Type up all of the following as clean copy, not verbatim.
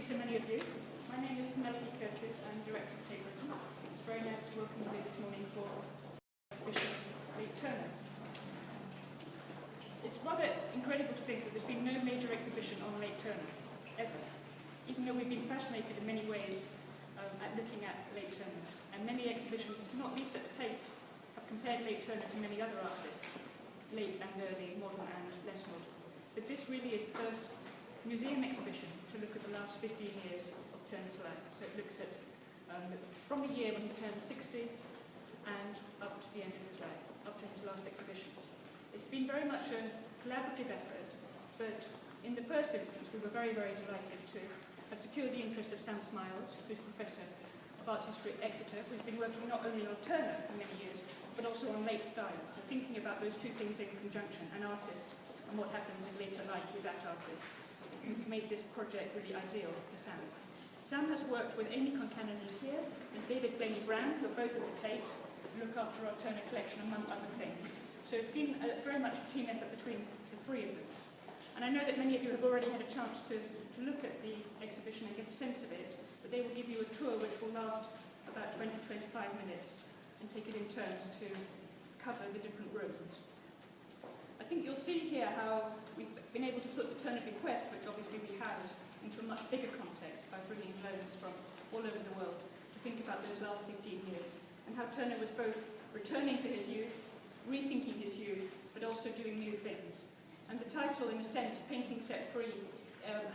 see so many of you. My name is Penelope Curtis. I'm Director of Tate Britain. It's very nice to welcome you this morning for exhibition Late Turner. It's rather incredible to think that there's been no major exhibition on Late Turner, ever. Even though we've been fascinated in many ways at looking at Late Turner. And many exhibitions, not least at the Tate, have compared Late Turner to many other artists, late and early, modern and less modern. But this really is the first museum exhibition to look at the last 15 years of Turner's life. So it looks at from the year when he turned 60 and up to the end of his life, up to his last exhibition. It's been very much a collaborative effort, but in the first instance we were very, very delighted to have secured the interest of Sam Smiles, who's Professor of Art History at Exeter, who's been working not only on Turner for many years, but also on late style. So thinking about those two things in conjunction, an artist and what happens in later life with that artist, made this project really ideal to Sam. Sam has worked with Amy Concannon, who's here, and David Blaney Brown, who are both at the Tate, who look after our Turner collection, among other things. So it's been very much a team effort between the three of them. And I know that many of you have already had a chance to look at the exhibition and get a sense of it, but they will give you a tour which will last about 20-25 minutes and take it in turns to cover the different rooms. I think you'll see here how we've been able to put the Turner bequest, which obviously we house, into a much bigger context by bringing loans from all over the world to think about those last 15 years and how Turner was both returning to his youth, rethinking his youth, but also doing new things. And the title, in a sense, Painting Set Free,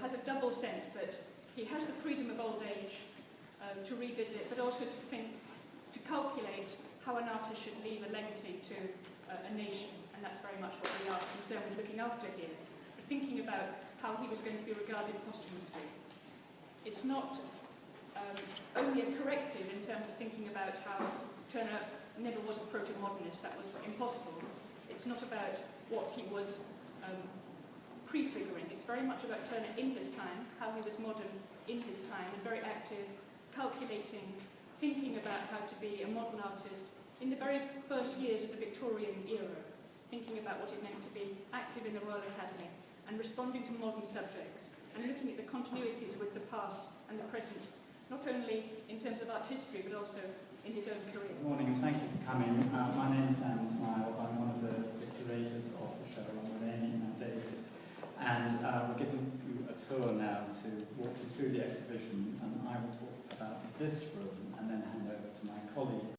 has a double sense that he has the freedom of old age to revisit, but also to think, to calculate how an artist should leave a legacy to a nation. And that's very much what we are concerned with looking after here. But thinking about how he was going to be regarded posthumously. It's not only a corrective in terms of thinking about how Turner never was a proto-modernist, that was impossible. It's not about what he was prefiguring. It's very much about Turner in his time, how he was modern in his time, and very active, calculating, thinking about how to be a modern artist in the very first years of the Victorian era, thinking about what it meant to be active in the Royal Academy and responding to modern subjects and looking at the continuities with the past and the present, not only in terms of art history but also in his own career. Good morning and thank you for coming. My name is Sam Smiles. I'm one of the curators of the show along with Amy and David. And we're giving you a tour now to walk you through the exhibition, and I will talk about this room and then hand over to my colleague